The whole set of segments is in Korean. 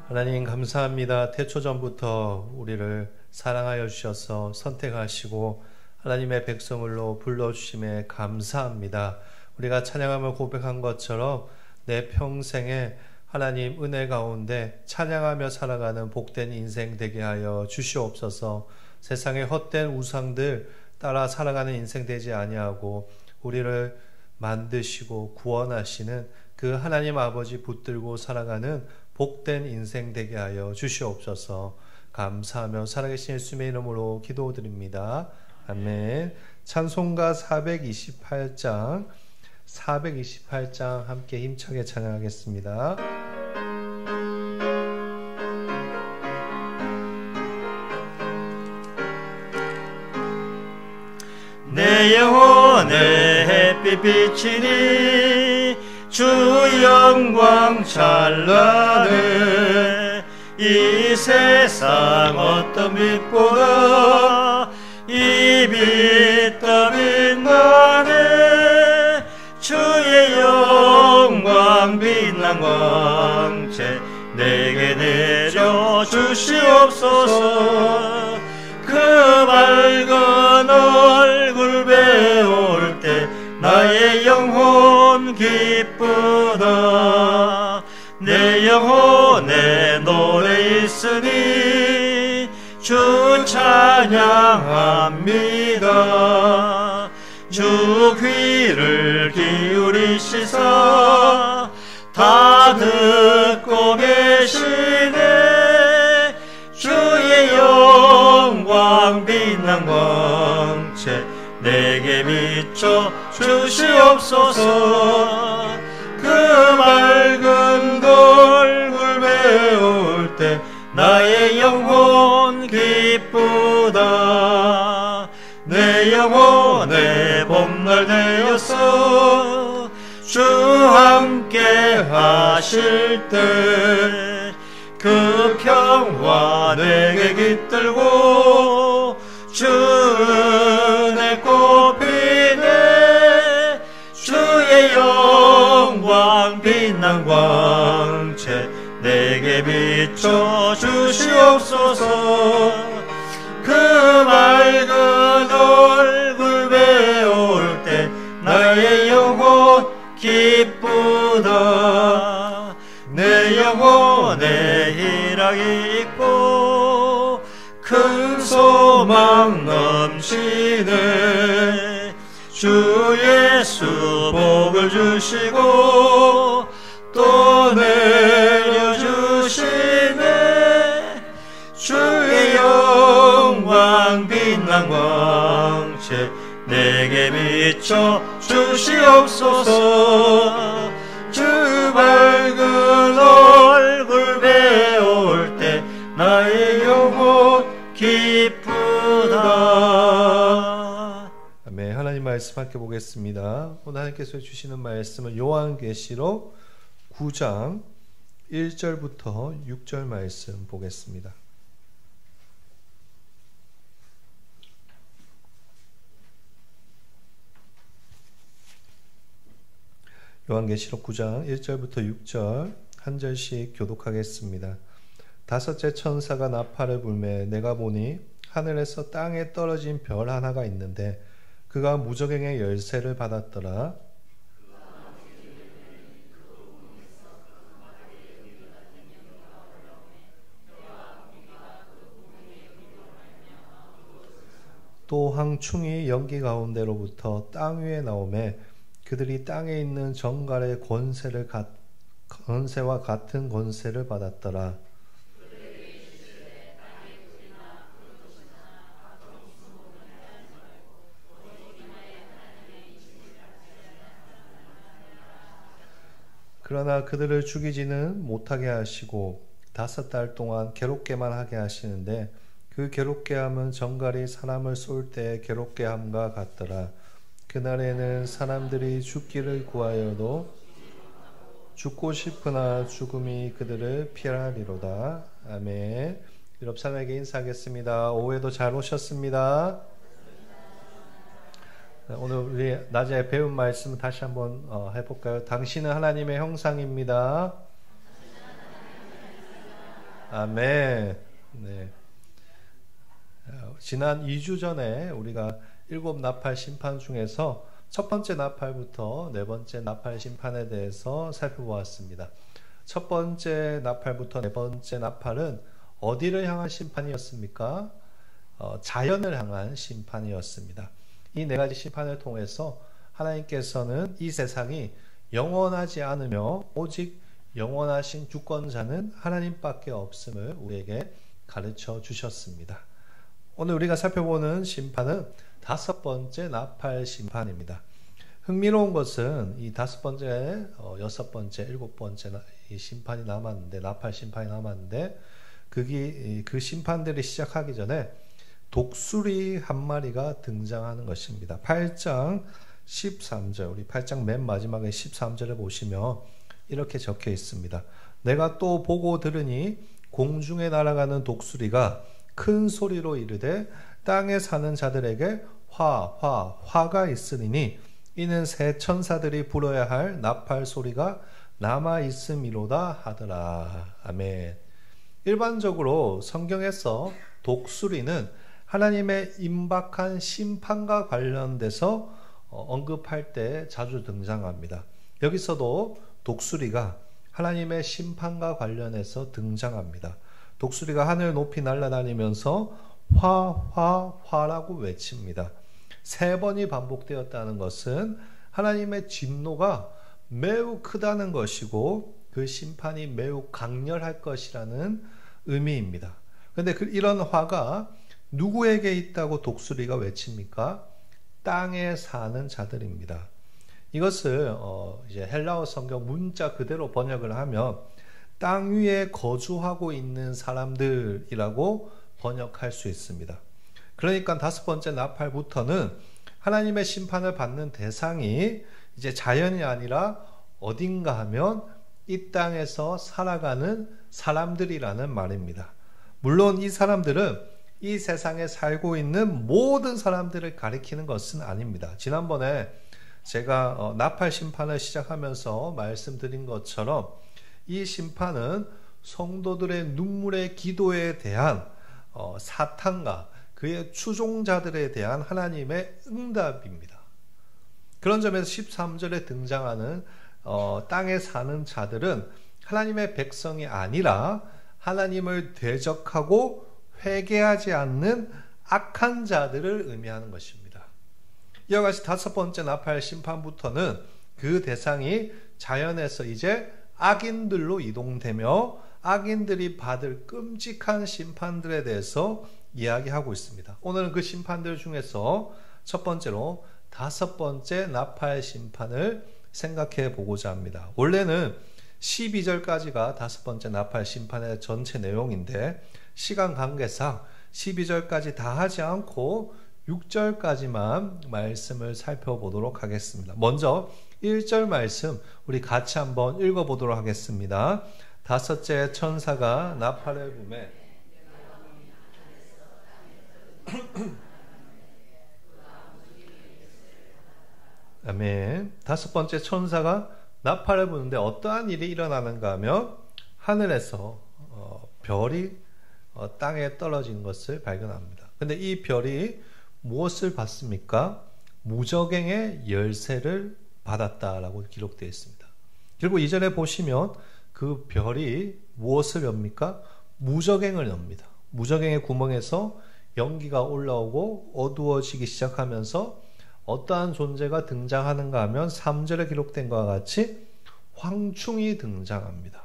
하나님 감사합니다. 태초전부터 우리를 사랑하여 주셔서 선택하시고 하나님의 백성으로 불러주심에 감사합니다. 우리가 찬양함을 고백한 것처럼 내 평생에 하나님 은혜 가운데 찬양하며 살아가는 복된 인생 되게 하여 주시옵소서. 세상의 헛된 우상들 따라 살아가는 인생 되지 아니하고 우리를 만드시고 구원하시는 그 하나님 아버지 붙들고 살아가는 복된 인생 되게 하여 주시옵소서. 감사하며 살아계신 예수님의 이름으로 기도드립니다. 아멘. 찬송가 428장 함께 힘차게 찬양하겠습니다. 내 영혼의 햇빛 비치니 주 영광 찬란해. 이 세상 어떤 빛보다 이 빛 더 빛나네. 주의 영광 빛난 광채 내게 내려 주시옵소서. 그 밝은 얼굴 배울 때 나의 영혼 기쁘다. 내 영혼에 노래 있으니 주 찬양합니다. 주 귀를 기울이시사 다 듣고 계시네. 주의 영광 빛난 광채 내게 비춰 주시옵소서. 그 맑은 얼굴 배울 때 나의 영혼 기쁘다. 내 영혼의 봄날 되었어. 주 함께 하실 때 그 평화 내게 깃들고 주 은혜 꽃피네. 주의 영광 빛난 광채 내게 비춰 주시옵소서. 그 맑은 얼굴 배울 때 나의 영혼 기쁘다. 내 영혼에 희락이 있고 큰 소망 넘치네. 주 예수 복을 주시고 또 내려주시네. 주의 영광 빛난 광채 내게 비춰 주시옵소서. 주 밝은 얼굴 배울 때 나의 영혼 기쁘다. 아멘. 하나님 말씀 함께 보겠습니다. 오늘 하나님께서 주시는 말씀은 요한계시록 9장 1절부터 6절 말씀 보겠습니다. 요한계시록 9장 1절부터 6절 한 절씩 교독하겠습니다. 다섯째 천사가 나팔을 불매 내가 보니 하늘에서 땅에 떨어진 별 하나가 있는데 그가 무저갱의 열쇠를 받았더라. 또 황충이 연기 가운데로부터 땅 위에 나오매 그들이 땅에 있는 정갈의 권세와 같은 권세를 받았더라. 그러나 그들을 죽이지는 못하게 하시고 5달 동안 괴롭게만 하게 하시는데 그 괴롭게 함은 정갈이 사람을 쏠 때의 괴롭게 함과 같더라. 그날에는 사람들이 죽기를 구하여도 죽고 싶으나 죽음이 그들을 피하리로다. 아멘. 여러분 사람에게 인사하겠습니다. 오후에도 잘 오셨습니다. 오늘 우리 낮에 배운 말씀 다시 한번 해볼까요? 당신은 하나님의 형상입니다. 아멘. 네. 지난 2주 전에 우리가 7 나팔 심판 중에서 첫 번째 나팔부터 네 번째 나팔 심판에 대해서 살펴보았습니다. 첫 번째 나팔부터 네 번째 나팔은 어디를 향한 심판이었습니까? 자연을 향한 심판이었습니다. 이 네 가지 심판을 통해서 하나님께서는 이 세상이 영원하지 않으며 오직 영원하신 주권자는 하나님밖에 없음을 우리에게 가르쳐 주셨습니다. 오늘 우리가 살펴보는 심판은 다섯 번째 나팔 심판입니다. 흥미로운 것은 이 다섯 번째, 여섯 번째, 일곱 번째 심판이 남았는데, 나팔 심판이 남았는데, 그 심판들이 시작하기 전에 독수리 한 마리가 등장하는 것입니다. 8장 13절, 우리 8장 맨 마지막에 13절을 보시면 이렇게 적혀 있습니다. 내가 또 보고 들으니 공중에 날아가는 독수리가 큰 소리로 이르되 땅에 사는 자들에게 화가 있으리니 이는 새 천사들이 불어야 할 나팔 소리가 남아 있음이로다 하더라. 아멘. 일반적으로 성경에서 독수리는 하나님의 임박한 심판과 관련돼서 언급할 때 자주 등장합니다. 여기서도 독수리가 하나님의 심판과 관련해서 등장합니다. 독수리가 하늘 높이 날아다니면서 화라고 외칩니다. 3번이 반복되었다는 것은 하나님의 진노가 매우 크다는 것이고 그 심판이 매우 강렬할 것이라는 의미입니다. 그런데 이런 화가 누구에게 있다고 독수리가 외칩니까? 땅에 사는 자들입니다. 이것을 이제 헬라어 성경 문자 그대로 번역을 하면 땅 위에 거주하고 있는 사람들이라고 번역할 수 있습니다. 그러니까 다섯 번째 나팔부터는 하나님의 심판을 받는 대상이 이제 자연이 아니라 어딘가 하면 이 땅에서 살아가는 사람들이라는 말입니다. 물론 이 사람들은 이 세상에 살고 있는 모든 사람들을 가리키는 것은 아닙니다. 지난번에 제가 나팔 심판을 시작하면서 말씀드린 것처럼 이 심판은 성도들의 눈물의 기도에 대한 사탄과 그의 추종자들에 대한 하나님의 응답입니다. 그런 점에서 13절에 등장하는 땅에 사는 자들은 하나님의 백성이 아니라 하나님을 대적하고 회개하지 않는 악한 자들을 의미하는 것입니다. 이와 같이 다섯 번째 나팔 심판부터는 그 대상이 자연에서 이제 악인들로 이동되며 악인들이 받을 끔찍한 심판들에 대해서 이야기하고 있습니다. 오늘은 그 심판들 중에서 첫 번째로 다섯 번째 나팔 심판을 생각해 보고자 합니다. 원래는 12절까지가 다섯 번째 나팔 심판의 전체 내용인데 시간 관계상 12절까지 다 하지 않고 6절까지만 말씀을 살펴보도록 하겠습니다. 먼저 1절 말씀 우리 같이 한번 읽어보도록 하겠습니다. 다섯째 천사가 나팔을 불매 아멘. 다섯 번째 천사가 나팔을 부는데 어떠한 일이 일어나는가 하면 하늘에서 별이 땅에 떨어진 것을 발견합니다. 근데 이 별이 무엇을 받습니까? 무저갱의 열쇠를 받았다라고 기록되어 있습니다. 그리고 이전에 보시면 그 별이 무엇을 엽니까? 무저갱을 엽니다. 무저갱의 구멍에서 연기가 올라오고 어두워지기 시작하면서 어떠한 존재가 등장하는가 하면 3절에 기록된 것과 같이 황충이 등장합니다.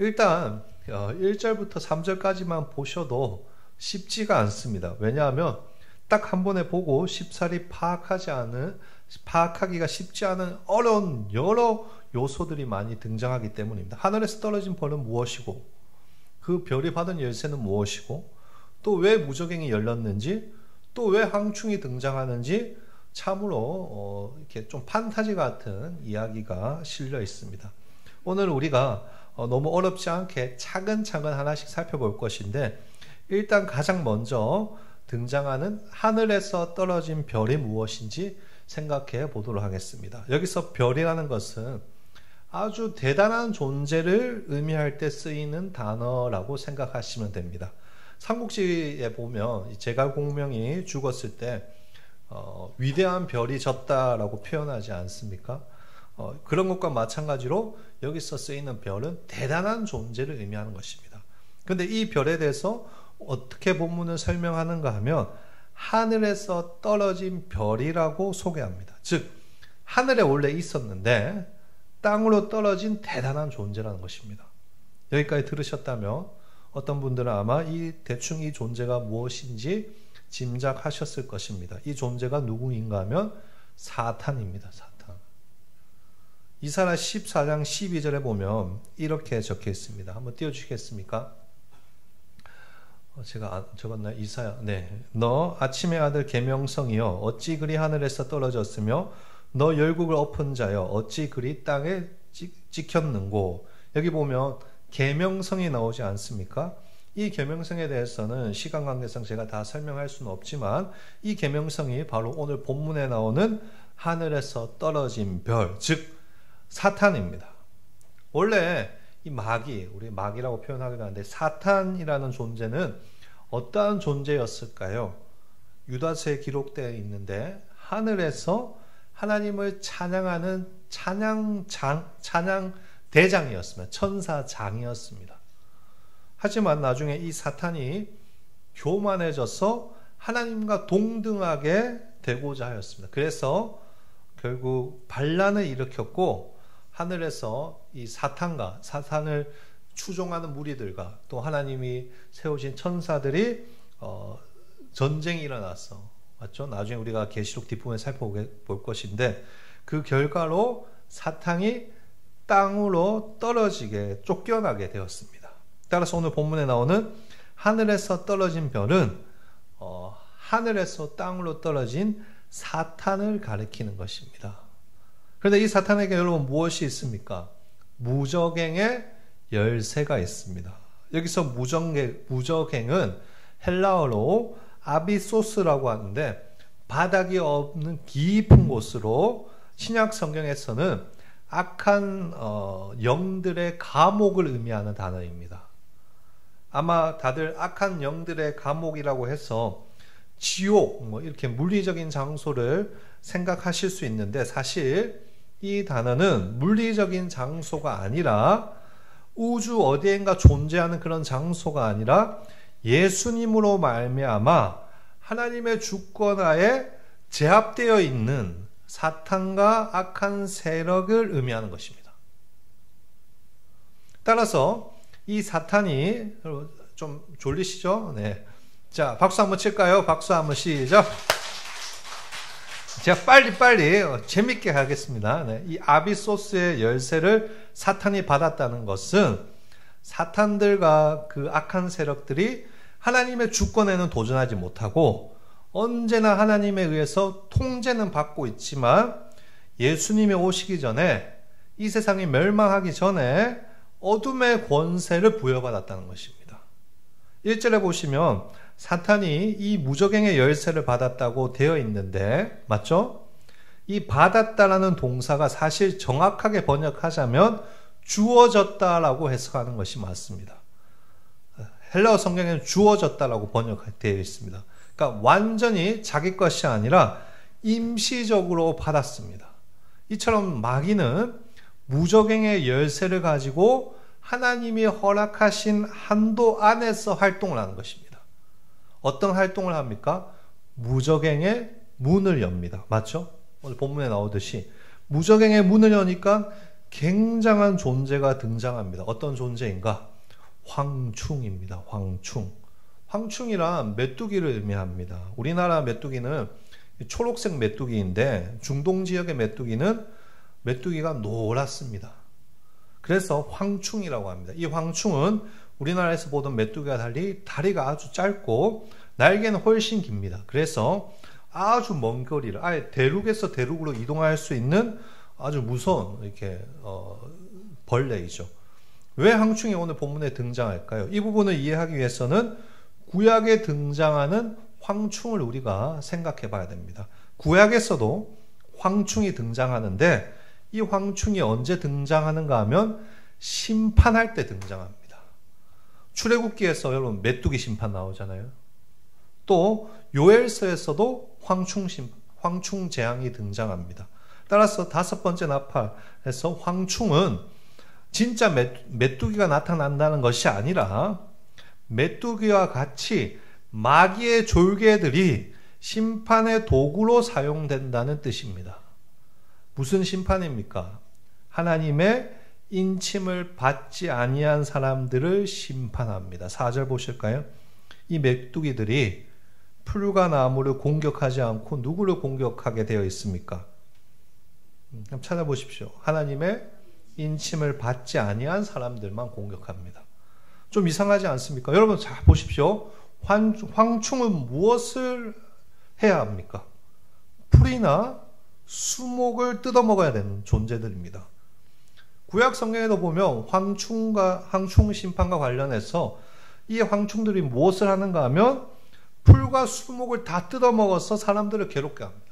일단 1절부터 3절까지만 보셔도 쉽지가 않습니다. 왜냐하면 딱 한 번에 보고 쉽사리 파악하기가 쉽지 않은 어려운 여러 요소들이 많이 등장하기 때문입니다. 하늘에서 떨어진 벌은 무엇이고 그 별이 받은 열쇠는 무엇이고 또 왜 무저갱이 열렸는지 또 왜 황충이 등장하는지 참으로 이렇게 좀 판타지 같은 이야기가 실려 있습니다. 오늘 우리가 너무 어렵지 않게 차근차근 하나씩 살펴볼 것인데 일단 가장 먼저 등장하는 하늘에서 떨어진 별이 무엇인지 생각해 보도록 하겠습니다. 여기서 별이라는 것은 아주 대단한 존재를 의미할 때 쓰이는 단어라고 생각하시면 됩니다. 삼국지에 보면 제갈공명이 죽었을 때 위대한 별이 졌다라고 표현하지 않습니까? 그런 것과 마찬가지로 여기서 쓰이는 별은 대단한 존재를 의미하는 것입니다. 그런데 이 별에 대해서 어떻게 본문을 설명하는가 하면 하늘에서 떨어진 별이라고 소개합니다. 즉 하늘에 원래 있었는데 땅으로 떨어진 대단한 존재라는 것입니다. 여기까지 들으셨다면 어떤 분들은 아마 대충 이 존재가 무엇인지 짐작하셨을 것입니다. 이 존재가 누구인가 하면 사탄입니다. 사탄. 이사야 14장 12절에 보면 이렇게 적혀 있습니다. 한번 띄워주시겠습니까? 제가 적었나요? 이사야. 네. 너 아침의 아들 계명성이여 어찌 그리 하늘에서 떨어졌으며 너 열국을 엎은 자여 어찌 그리 땅에 찍혔는고. 여기 보면 계명성이 나오지 않습니까? 이 계명성에 대해서는 시간 관계상 제가 다 설명할 수는 없지만 이 계명성이 바로 오늘 본문에 나오는 하늘에서 떨어진 별, 즉 사탄입니다. 원래 이 마귀, 우리 마귀라고 표현하기도 하는데 사탄이라는 존재는 어떠한 존재였을까요? 유다서에 기록되어 있는데 하늘에서 하나님을 찬양하는 찬양 대장이었습니다. 천사장이었습니다. 하지만 나중에 이 사탄이 교만해져서 하나님과 동등하게 되고자 하였습니다. 그래서 결국 반란을 일으켰고 하늘에서 이 사탄을 추종하는 무리들과 또 하나님이 세우신 천사들이 전쟁이 일어났어. 맞죠? 나중에 우리가 계시록 뒷부분에 살펴볼 것인데 그 결과로 사탄이 땅으로 떨어지게 쫓겨나게 되었습니다. 따라서 오늘 본문에 나오는 하늘에서 떨어진 별은 하늘에서 땅으로 떨어진 사탄을 가리키는 것입니다. 그런데 이 사탄에게 여러분 무엇이 있습니까? 무저갱의 열쇠가 있습니다. 여기서 무저갱은 헬라어로 아비소스라고 하는데 바닥이 없는 깊은 곳으로 신약 성경에서는 악한 영들의 감옥을 의미하는 단어입니다. 아마 다들 악한 영들의 감옥이라고 해서 지옥, 이렇게 물리적인 장소를 생각하실 수 있는데 사실 이 단어는 물리적인 장소가 아니라 우주 어디엔가 존재하는 그런 장소가 아니라 예수님으로 말미암아 하나님의 주권하에 제압되어 있는 사탄과 악한 세력을 의미하는 것입니다. 따라서 이 사탄이 좀 졸리시죠? 네. 자, 박수 한번 칠까요? 박수 한번 시작. 제가 빨리 재밌게 하겠습니다. 네. 이 아비소스의 열쇠를 사탄이 받았다는 것은 사탄들과 그 악한 세력들이 하나님의 주권에는 도전하지 못하고 언제나 하나님에 의해서 통제는 받고 있지만 예수님이 오시기 전에 이 세상이 멸망하기 전에 어둠의 권세를 부여받았다는 것입니다. 1절에 보시면 사탄이 이 무저갱의 열쇠를 받았다고 되어 있는데 맞죠? 이 받았다라는 동사가 사실 정확하게 번역하자면 주어졌다라고 해석하는 것이 맞습니다. 헬라어 성경에는 주어졌다라고 번역되어 있습니다. 그러니까 완전히 자기 것이 아니라 임시적으로 받았습니다. 이처럼 마귀는 무저갱의 열쇠를 가지고 하나님이 허락하신 한도 안에서 활동을 하는 것입니다. 어떤 활동을 합니까? 무저갱의 문을 엽니다. 맞죠? 오늘 본문에 나오듯이 무저갱의 문을 여니까 굉장한 존재가 등장합니다. 어떤 존재인가? 황충입니다. 황충. 황충이란 메뚜기를 의미합니다. 우리나라 메뚜기는 초록색 메뚜기인데 중동 지역의 메뚜기가 노랗습니다. 그래서 황충이라고 합니다. 이 황충은 우리나라에서 보던 메뚜기와 달리 다리가 아주 짧고 날개는 훨씬 깁니다. 그래서 아주 먼 거리를 아예 대륙에서 대륙으로 이동할 수 있는 아주 무서운 이렇게 벌레이죠. 왜 황충이 오늘 본문에 등장할까요? 이 부분을 이해하기 위해서는 구약에 등장하는 황충을 우리가 생각해 봐야 됩니다. 구약에서도 황충이 등장하는데 이 황충이 언제 등장하는가 하면 심판할 때 등장합니다. 출애굽기에서 여러분 메뚜기 심판 나오잖아요. 또 요엘서에서도 황충 재앙이 등장합니다. 따라서 5번째 나팔에서 황충은 진짜 메뚜기가 나타난다는 것이 아니라 메뚜기와 같이 마귀의 졸개들이 심판의 도구로 사용된다는 뜻입니다. 무슨 심판입니까? 하나님의 인침을 받지 아니한 사람들을 심판합니다. 4절 보실까요? 이 메뚜기들이 풀과 나무를 공격하지 않고 누구를 공격하게 되어 있습니까? 한번 찾아보십시오. 하나님의 인침을 받지 아니한 사람들만 공격합니다. 좀 이상하지 않습니까? 여러분 잘 보십시오. 황충은 무엇을 해야 합니까? 풀이나 수목을 뜯어먹어야 되는 존재들입니다. 구약 성경에도 보면 황충 심판과 관련해서 이 황충들이 무엇을 하는가 하면 풀과 수목을 다 뜯어먹어서 사람들을 괴롭게 합니다.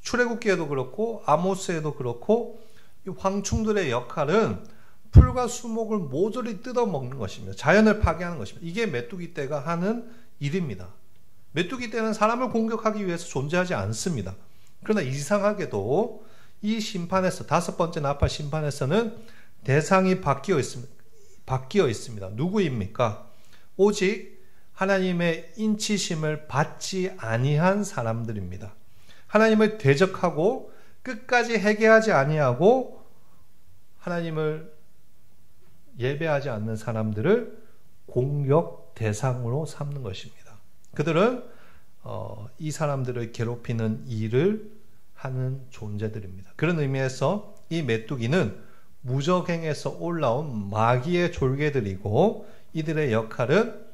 출애굽기에도 그렇고 아모스에도 그렇고 이 황충들의 역할은 풀과 수목을 모조리 뜯어먹는 것입니다. 자연을 파괴하는 것입니다. 이게 메뚜기 떼가 하는 일입니다. 메뚜기 떼는 사람을 공격하기 위해서 존재하지 않습니다. 그러나 이상하게도 이 심판에서 5번째 나팔 심판에서는 대상이 바뀌어 있습니다. 누구입니까? 오직 하나님의 인치심을 받지 아니한 사람들입니다. 하나님을 대적하고 끝까지 회개하지 아니하고 하나님을 예배하지 않는 사람들을 공격 대상으로 삼는 것입니다. 그들은 이 사람들을 괴롭히는 일을 하는 존재들입니다. 그런 의미에서 이 메뚜기는 무적행에서 올라온 마귀의 졸개들이고 이들의 역할은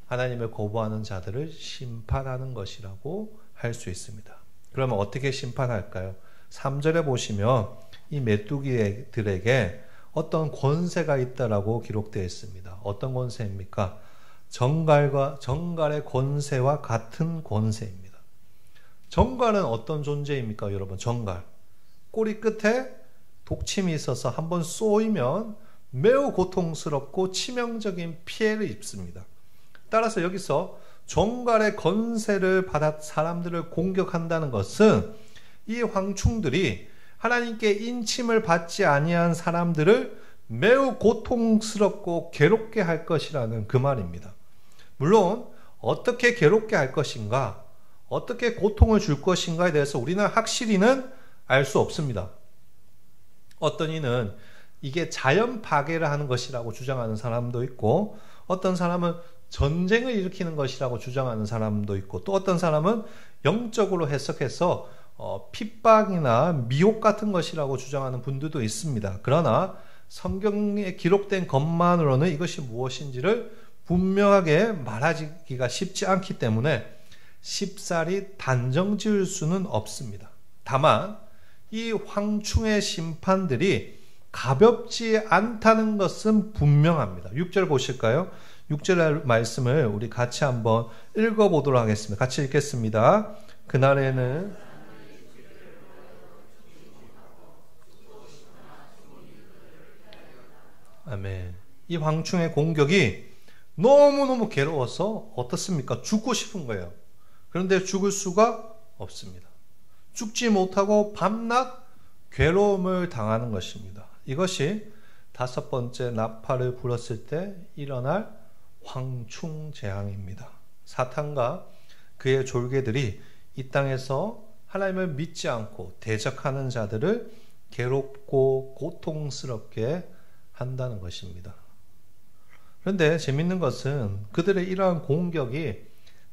하나님을 거부하는 자들을 심판하는 것이라고 할 수 있습니다. 그러면 어떻게 심판할까요? 3절에 보시면 이 메뚜기들에게 어떤 권세가 있다라고 기록되어 있습니다. 어떤 권세입니까? 정갈의 권세와 같은 권세입니다. 정갈은 어떤 존재입니까, 여러분? 정갈. 꼬리 끝에 독침이 있어서 한번 쏘이면 매우 고통스럽고 치명적인 피해를 입습니다. 따라서 여기서 정갈의 권세를 받아 사람들을 공격한다는 것은 이 황충들이 하나님께 인침을 받지 아니한 사람들을 매우 고통스럽고 괴롭게 할 것이라는 그 말입니다. 물론 어떻게 괴롭게 할 것인가, 어떻게 고통을 줄 것인가에 대해서 우리는 확실히는 알 수 없습니다. 어떤 이는 이게 자연 파괴를 하는 것이라고 주장하는 사람도 있고, 어떤 사람은 전쟁을 일으키는 것이라고 주장하는 사람도 있고, 또 어떤 사람은 영적으로 해석해서 핍박이나 미혹 같은 것이라고 주장하는 분들도 있습니다. 그러나 성경에 기록된 것만으로는 이것이 무엇인지를 분명하게 말하기가 쉽지 않기 때문에 쉽사리 단정 지을 수는 없습니다. 다만 이 황충의 심판들이 가볍지 않다는 것은 분명합니다. 6절 보실까요? 6절 말씀을 우리 같이 한번 읽어보도록 하겠습니다. 같이 읽겠습니다. 그날에는 아멘. 이 황충의 공격이 너무너무 괴로워서 어떻습니까? 죽고 싶은 거예요. 그런데 죽을 수가 없습니다. 죽지 못하고 밤낮 괴로움을 당하는 것입니다. 이것이 5번째 나팔을 불었을 때 일어날 황충 재앙입니다. 사탄과 그의 졸개들이 이 땅에서 하나님을 믿지 않고 대적하는 자들을 괴롭고 고통스럽게 한다는 것입니다. 그런데 재밌는 것은 그들의 이러한 공격이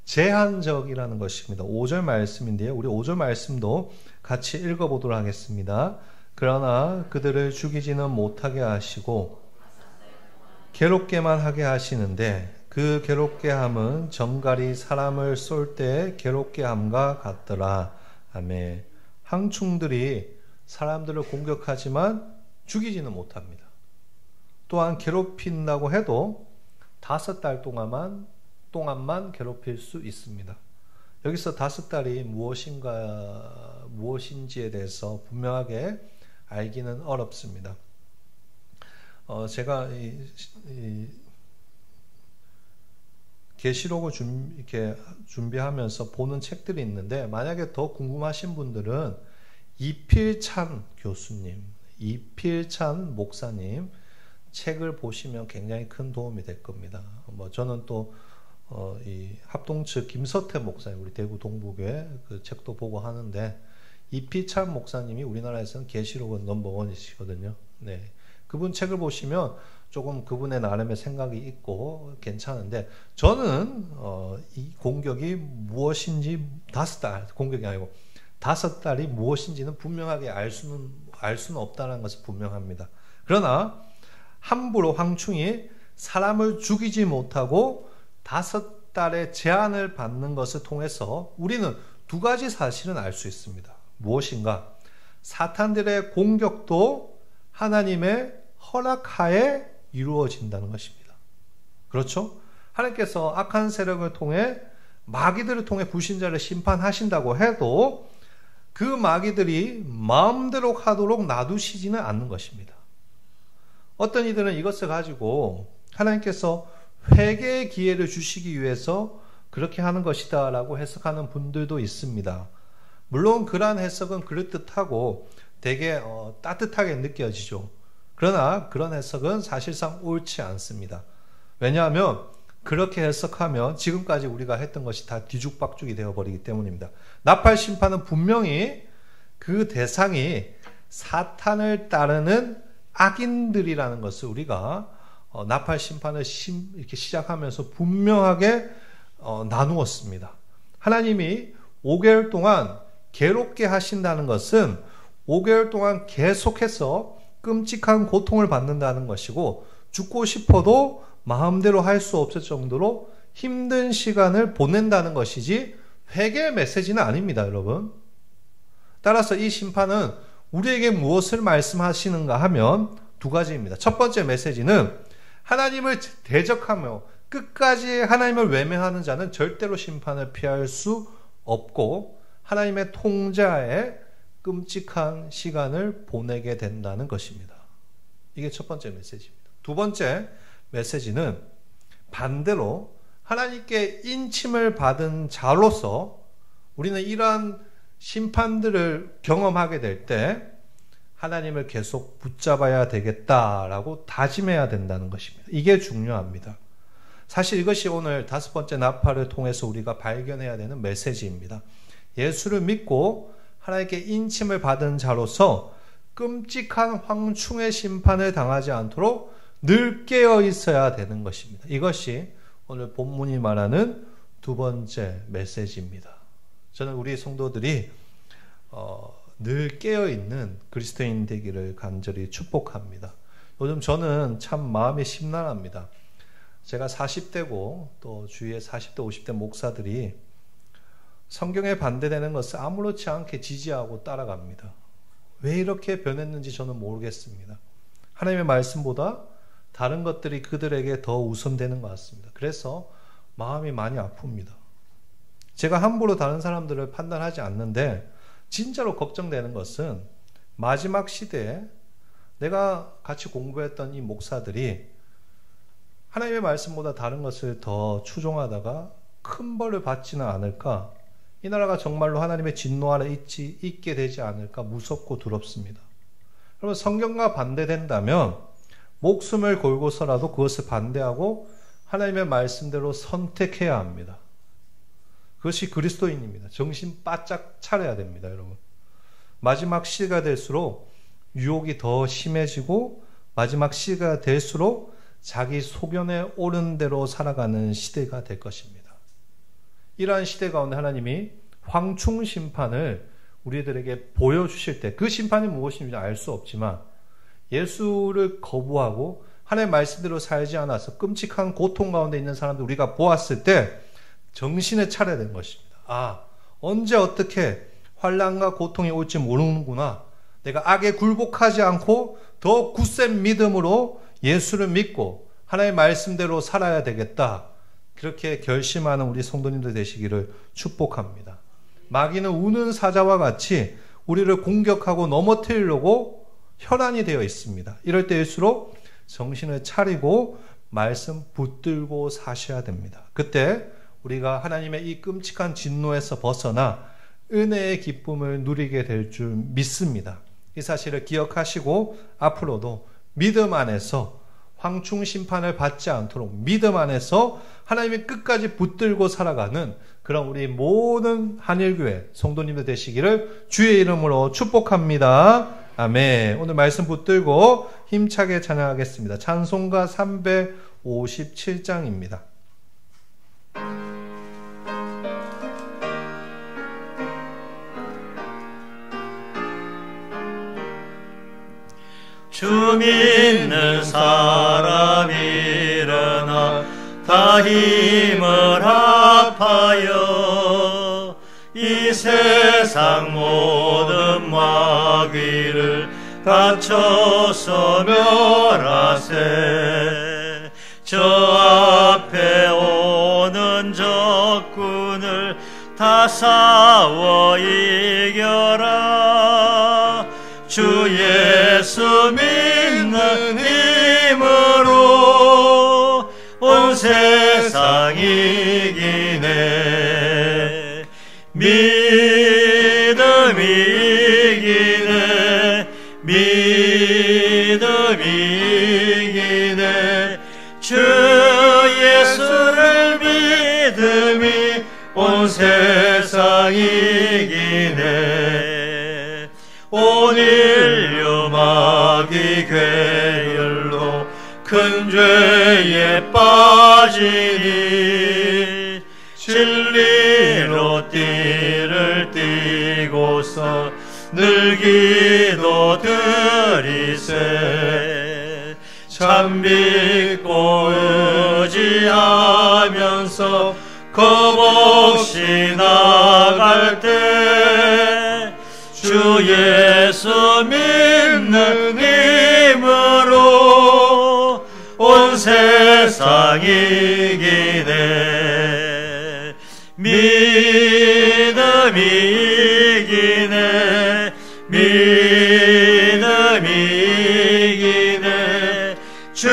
제한적이라는 것입니다. 5절 말씀인데요. 우리 5절 말씀도 같이 읽어보도록 하겠습니다. 그러나 그들을 죽이지는 못하게 하시고 괴롭게만 하게 하시는데 그 괴롭게 함은 정갈이 사람을 쏠 때 괴롭게 함과 같더라. 아멘. 황충들이 사람들을 공격하지만 죽이지는 못합니다. 또한 괴롭힌다고 해도 5달 동안만 괴롭힐 수 있습니다. 여기서 5달이 무엇인지에 대해서 분명하게 알기는 어렵습니다. 제가 계시록을 이렇게 준비하면서 보는 책들이 있는데, 만약에 더 궁금하신 분들은 이필찬 교수님, 이필찬 목사님 책을 보시면 굉장히 큰 도움이 될 겁니다. 저는 또 이 합동측 김서태 목사님, 우리 대구 동부교회 그 책도 보고 하는데, 이필찬 목사님이 우리나라에서는 계시록은 넘버원이시거든요. 네, 그분 책을 보시면 조금 그분의 나름의 생각이 있고 괜찮은데, 저는 이 공격이 무엇인지 5달, 공격이 아니고 5달이 무엇인지는 분명하게 알 수는 없다는 것은 분명합니다. 그러나 함부로 황충이 사람을 죽이지 못하고 5달의 제한을 받는 것을 통해서 우리는 2가지 사실은 알 수 있습니다. 무엇인가? 사탄들의 공격도 하나님의 허락하에 이루어진다는 것입니다. 그렇죠? 하나님께서 악한 세력을 통해, 마귀들을 통해 불신자를 심판하신다고 해도 그 마귀들이 마음대로 하도록 놔두시지는 않는 것입니다. 어떤 이들은 이것을 가지고 하나님께서 회개의 기회를 주시기 위해서 그렇게 하는 것이다 라고 해석하는 분들도 있습니다. 물론 그러한 해석은 그럴듯하고 되게 따뜻하게 느껴지죠. 그러나 그런 해석은 사실상 옳지 않습니다. 왜냐하면 그렇게 해석하면 지금까지 우리가 했던 것이 다 뒤죽박죽이 되어버리기 때문입니다. 나팔 심판은 분명히 그 대상이 사탄을 따르는 악인들이라는 것을 우리가 나팔 심판을 이렇게 시작하면서 분명하게 나누었습니다. 하나님이 5개월 동안 괴롭게 하신다는 것은 5개월 동안 계속해서 끔찍한 고통을 받는다는 것이고, 죽고 싶어도 마음대로 할 수 없을 정도로 힘든 시간을 보낸다는 것이지 회개의 메시지는 아닙니다, 여러분. 따라서 이 심판은 우리에게 무엇을 말씀하시는가 하면 2가지입니다. 첫 번째 메시지는 하나님을 대적하며 끝까지 하나님을 외면하는 자는 절대로 심판을 피할 수 없고 하나님의 통제하에 끔찍한 시간을 보내게 된다는 것입니다. 이게 첫 번째 메시지입니다. 2번째 메시지는 반대로 하나님께 인침을 받은 자로서 우리는 이러한 심판들을 경험하게 될 때 하나님을 계속 붙잡아야 되겠다라고 다짐해야 된다는 것입니다. 이게 중요합니다. 사실 이것이 오늘 5번째 나팔을 통해서 우리가 발견해야 되는 메시지입니다. 예수를 믿고 하나님께 인침을 받은 자로서 끔찍한 황충의 심판을 당하지 않도록 늘 깨어 있어야 되는 것입니다. 이것이 오늘 본문이 말하는 2번째 메시지입니다. 저는 우리 성도들이 늘 깨어있는 그리스도인 되기를 간절히 축복합니다. 요즘 저는 참 마음이 심란합니다. 제가 40대고 또 주위에 40대 50대 목사들이 성경에 반대되는 것을 아무렇지 않게 지지하고 따라갑니다. 왜 이렇게 변했는지 저는 모르겠습니다. 하나님의 말씀보다 다른 것들이 그들에게 더 우선되는 것 같습니다. 그래서 마음이 많이 아픕니다. 제가 함부로 다른 사람들을 판단하지 않는데 진짜로 걱정되는 것은 마지막 시대에 내가 같이 공부했던 이 목사들이 하나님의 말씀보다 다른 것을 더 추종하다가 큰 벌을 받지는 않을까, 이 나라가 정말로 하나님의 진노 아래 있게 되지 않을까 무섭고 두렵습니다. 여러분, 성경과 반대된다면 목숨을 걸고서라도 그것을 반대하고 하나님의 말씀대로 선택해야 합니다. 그것이 그리스도인입니다. 정신 바짝 차려야 됩니다, 여러분. 마지막 시대가 될수록 유혹이 더 심해지고 마지막 시대가 될수록 자기 소견에 옳은 대로 살아가는 시대가 될 것입니다. 이러한 시대 가운데 하나님이 황충 심판을 우리들에게 보여주실 때 그 심판이 무엇인지 알 수 없지만 예수를 거부하고 하나님의 말씀대로 살지 않아서 끔찍한 고통 가운데 있는 사람들 우리가 보았을 때 정신을 차려야 되는 것입니다. 아, 언제 어떻게 환난과 고통이 올지 모르는구나. 내가 악에 굴복하지 않고 더 굳센 믿음으로 예수를 믿고 하나님의 말씀대로 살아야 되겠다. 그렇게 결심하는 우리 성도님들 되시기를 축복합니다. 마귀는 우는 사자와 같이 우리를 공격하고 넘어뜨리려고 혈안이 되어 있습니다. 이럴 때일수록 정신을 차리고 말씀 붙들고 사셔야 됩니다. 그때 우리가 하나님의 이 끔찍한 진노에서 벗어나 은혜의 기쁨을 누리게 될 줄 믿습니다. 이 사실을 기억하시고 앞으로도 믿음 안에서 황충 심판을 받지 않도록 믿음 안에서 하나님의 끝까지 붙들고 살아가는 그런 우리 모든 한일교회 성도님들 되시기를 주의 이름으로 축복합니다. 아멘. 오늘 말씀 붙들고 힘차게 찬양하겠습니다. 찬송가 357장입니다. 주 믿는 사람 일어나 다 힘을 합하여 이 세상 모든 마귀를 갇혀서 멸하세. 저 앞에 오는 적군을 다 싸워 이겨라. 주 예수 믿는 힘으로 온 세상 이기네. 믿음이 이기네. 믿음이 이기네. 주 예수를 믿음이 온 세상 이기네. 온 인류 마귀 괴율로 큰 죄에 빠지니 진리로 띠를 띠고서 늘 기도 드리세. 참 믿고 의지하면서 겁없이 나갈 때 주 예수 믿는 힘으로 온 세상 이기네. 믿음이 이기네. 믿음이 이기네. 주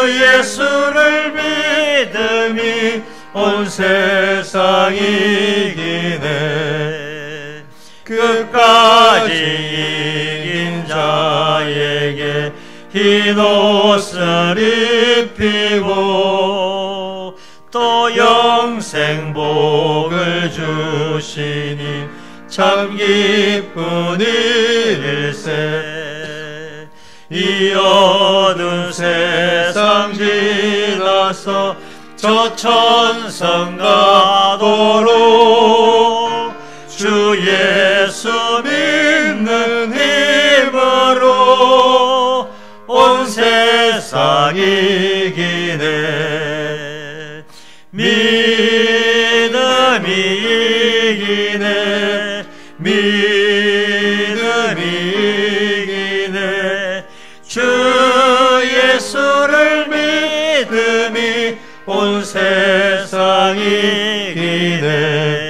예수를 믿음이 온 세상 이기네. 끝까지 이긴 자에게 흰 옷을 입히고 또 영생 복을 주시니 참 기쁜 일일세. 이 어두운 세상 지나서 저 천성 가도록 주 예수 믿는 힘으로 온 세상 이기네. 믿음이 이기네. 믿음이 이기네. 주 예수를 믿음이 온 세상 이기네.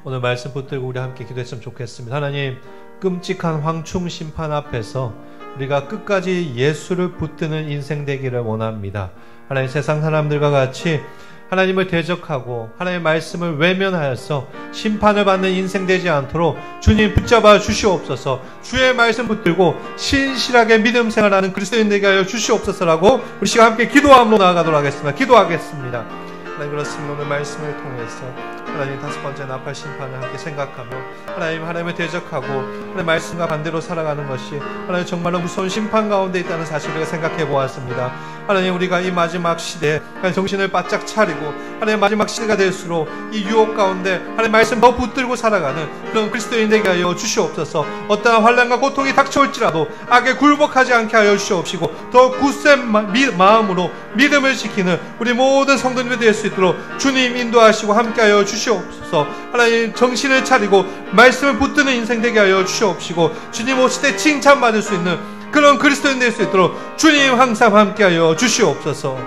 오늘 말씀 붙들고 우리 함께 기도했으면 좋겠습니다. 하나님, 끔찍한 황충 심판 앞에서 우리가 끝까지 예수를 붙드는 인생 되기를 원합니다. 하나님, 세상 사람들과 같이 하나님을 대적하고 하나님의 말씀을 외면하여서 심판을 받는 인생 되지 않도록 주님 붙잡아 주시옵소서. 주의 말씀 붙들고 신실하게 믿음 생활하는 그리스도인 되게 하여 주시옵소서라고 우리 시간 함께 기도함으로 나아가도록 하겠습니다. 기도하겠습니다. 하나님, 그렇습니다. 오늘 말씀을 통해서 하나님 다섯 번째 나팔 심판을 함께 생각하며 하나님을 대적하고 하나님 말씀과 반대로 살아가는 것이 하나님 정말로 무서운 심판 가운데 있다는 사실을 우리가 생각해 보았습니다. 하나님, 우리가 이 마지막 시대에 하나님 정신을 바짝 차리고 하나님 마지막 시대가 될수록 이 유혹 가운데 하나님 말씀 더 붙들고 살아가는 그런 그리스도인 되게 하여 주시옵소서. 어떠한 환난과 고통이 닥쳐올지라도 악에 굴복하지 않게 하여 주시옵시고 더 굳센 마음으로 믿음을 지키는 우리 모든 성도님이 될 수 있도록 주님 인도하시고 함께하여 주시옵소서. 하나님, 정신을 차리고 말씀을 붙드는 인생 되게 하여 주시옵시고 주님 오실 때 칭찬받을 수 있는 그런 그리스도인 될 수 있도록 주님 항상 함께하여 주시옵소서.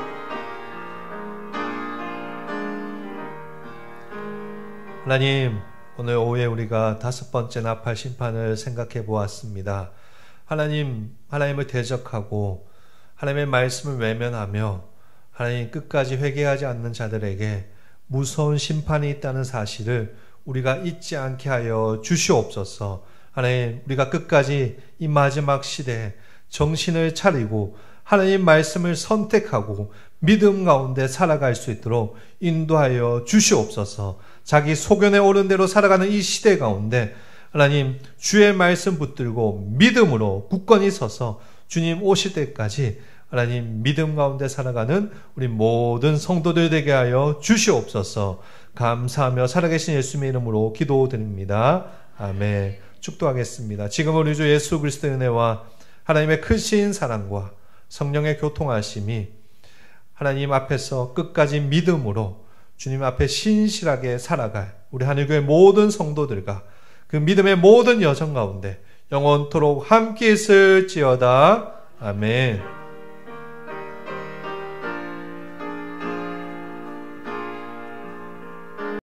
하나님, 오늘 오후에 우리가 5번째 나팔 심판을 생각해 보았습니다. 하나님을 대적하고 하나님의 말씀을 외면하며 하나님 끝까지 회개하지 않는 자들에게 무서운 심판이 있다는 사실을 우리가 잊지 않게 하여 주시옵소서. 하나님, 우리가 끝까지 이 마지막 시대에 정신을 차리고 하나님 말씀을 선택하고 믿음 가운데 살아갈 수 있도록 인도하여 주시옵소서. 자기 소견에 오른 대로 살아가는 이 시대 가운데 하나님, 주의 말씀 붙들고 믿음으로 굳건히 서서 주님 오실 때까지 하나님 믿음 가운데 살아가는 우리 모든 성도들 되게 하여 주시옵소서. 감사하며 살아계신 예수님의 이름으로 기도드립니다. 아멘. 축도하겠습니다. 지금 우리 주 예수 그리스도의 은혜와 하나님의 크신 사랑과 성령의 교통하심이 하나님 앞에서 끝까지 믿음으로 주님 앞에 신실하게 살아갈 우리 하늘교회 모든 성도들과 그 믿음의 모든 여정 가운데 영원토록 함께 있을지어다. 아멘.